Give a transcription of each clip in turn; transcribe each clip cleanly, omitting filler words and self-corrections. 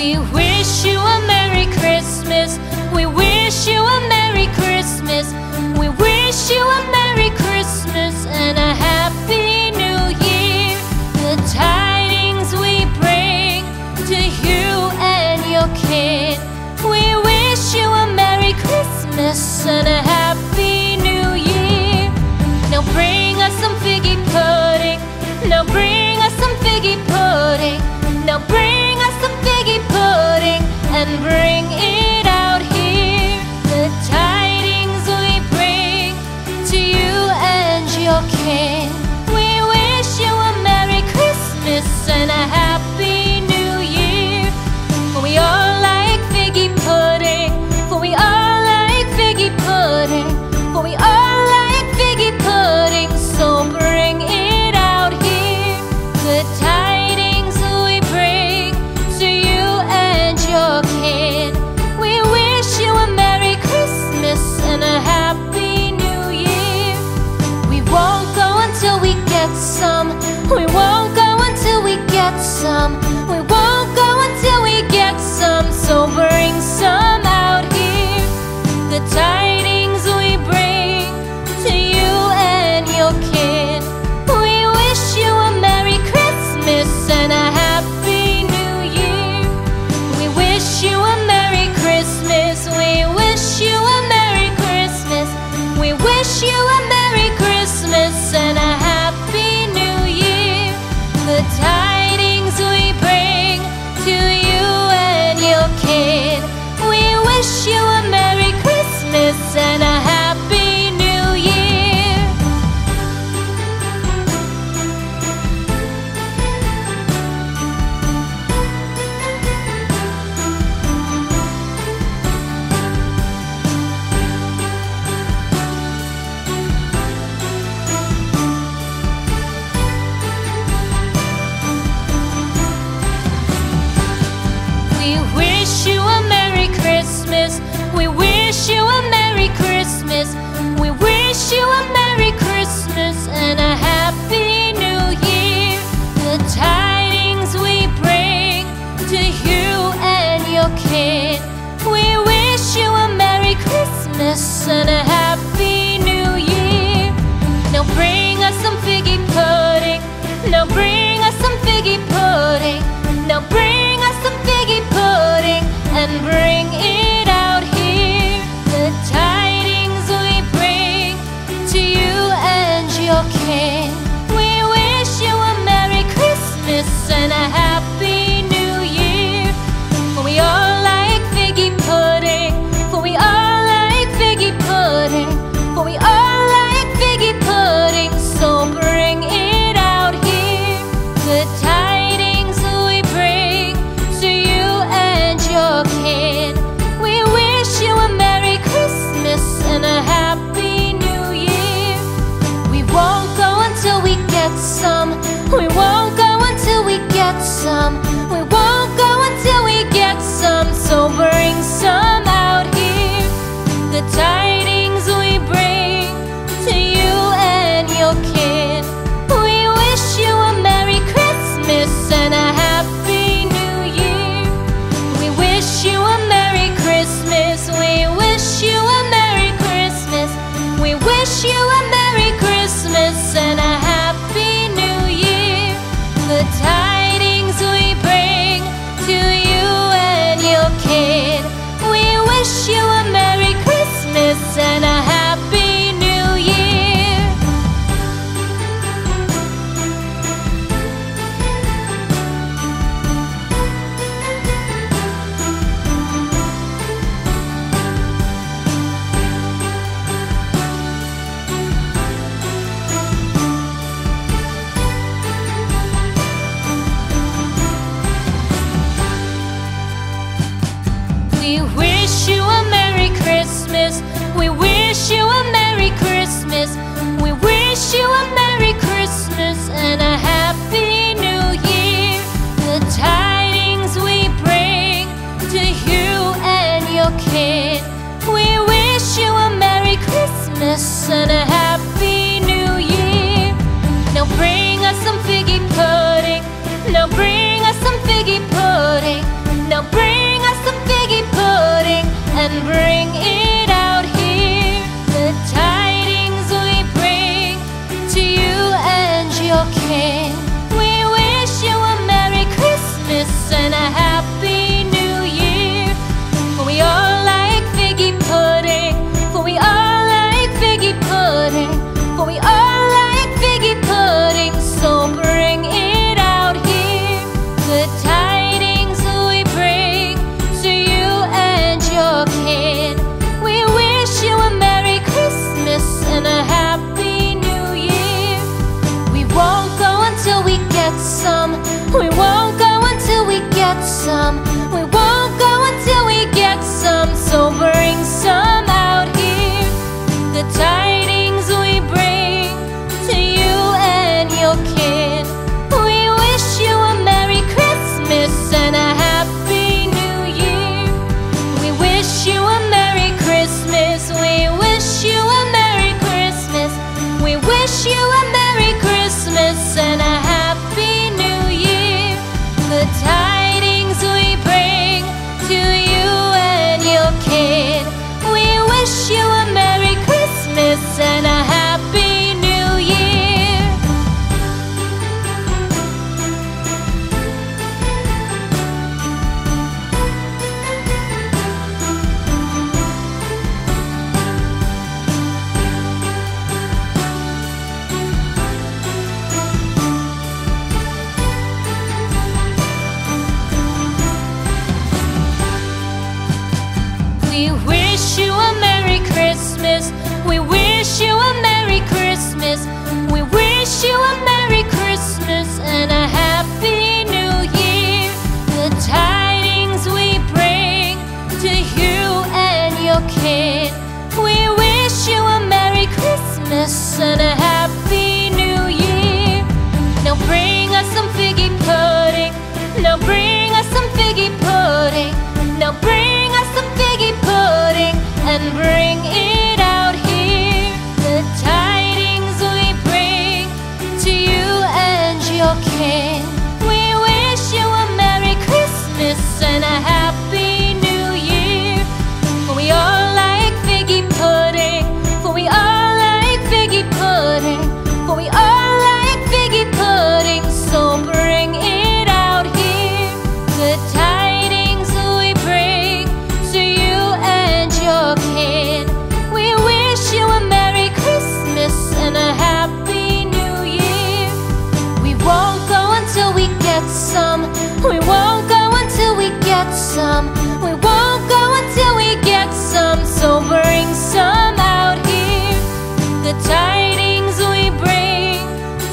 We wish you a Merry Christmas. We wish you a Merry Christmas. We wish you a Merry Christmas and a Happy New Year. The tidings we bring to you and your kin. We wish you a Merry Christmas and a Happy New Year. Now bring us some figgy pudding. Now bring us some figgy pudding. Now bring us some figgy pudding and bring it out here. The tidings we bring to you and your kin. We wish you a Merry Christmas and a Happy New Year. For we all like figgy pudding. For we all like figgy pudding. For we all like figgy pudding. So bring it out here. The tidings we bring to you and your kin. We wish you a Merry Christmas and a Happy New Year. We won't go until we get some. We won't go until we get some. We won't go until we get some. So bring some out here. The tidings we bring to you and your kin. We wish you a Merry Christmas and a Happy New Year. We wish you a Merry Christmas. We wish you a Merry Christmas. We wish you a Merry Christmas and a Happy New Year. The tidings we bring to you and your kin. We wish you a Merry Christmas and a Happy New Year. We wish you a Merry Christmas. We wish you a Merry Christmas. We wish you a Merry Christmas and a Happy New Year. The tidings we bring to you and your kin. We wish you a Merry Christmas and a Happy New Year. Now bring us some figgy pudding. Now bring us some figgy pudding. Now bring us some figgy pudding and bring it out here. The tidings we bring to you and your kin. We wish you a Merry Christmas and a Happy New Year. For we all like figgy pudding. For we all like figgy pudding. and bring it out here. The tidings we bring to you and your kin. We wish you a Merry Christmas and a Happy New Year. For we all like figgy pudding, for we all like figgy pudding, for we all like figgy pudding. So bring it out here. The tidings we bring to you and your kid. We wish you a Merry Christmas and a Happy New Year. We won't go until we get some. We won't go until we get some. We won't go until we get some. So bring some out here. The tidings we bring to you and your kid. We wish you a Merry Christmas and a Happy New Year. We wish you a Merry Christmas. We wish you a Merry Christmas. We wish you a Merry Christmas and a Happy New Year. The tidings we bring to you and your kid. We wish you a Merry Christmas and a Happy New Year. We wish you a Merry Christmas. We wish you a Merry Christmas. We wish you a Merry Christmas and a Happy New Year. The tidings we bring to you and your kid. We wish you a Merry Christmas and a Happy New Year. Now bring us some figgy pudding. Now bring us some figgy pudding. Now bring us some figgy pudding and bring it out here. The tidings we bring to you and your kin. We wish you a Merry Christmas and a Happy New Year. For we all like figgy pudding, for we all like figgy pudding, for we all like figgy pudding. So bring it out here. The tidings we bring to you and your kid. We wish you a Merry Christmas and a Happy New Year. We won't go until we get some. We won't go until we get some. We won't go until we get some. So bring some out here. The tidings we bring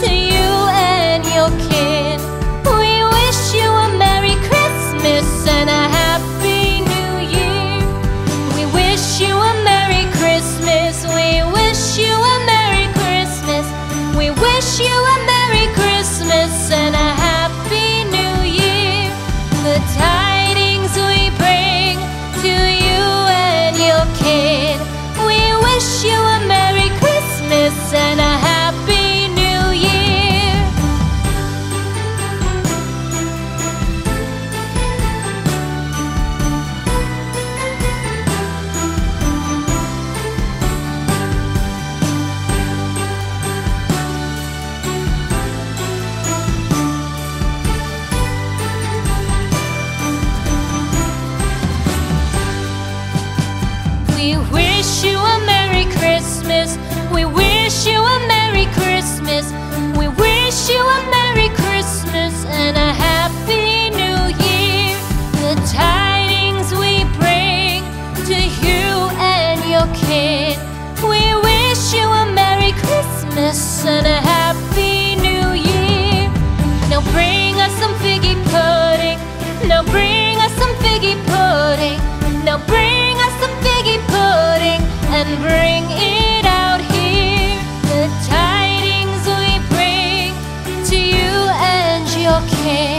to you and your kid. We wish you a Merry Christmas and a Happy New Year. We wish you a Merry Christmas. We wish you a Merry Christmas. We wish you a Merry Christmas and a Happy New Year. The tidings we bring to you and your kid. We wish you a Merry Christmas and a Happy New Year. We wish you a Merry Christmas. We wish you a Merry Christmas. We wish you a Merry Christmas and a Happy New Year. The tidings we bring to you and your kid. We wish you a Merry Christmas and a Happy New Year. Now bring us some figgy pudding. Now bring us some figgy pudding. Now bring us some figgy pudding and bring it out here. The tidings we bring to you and your kid.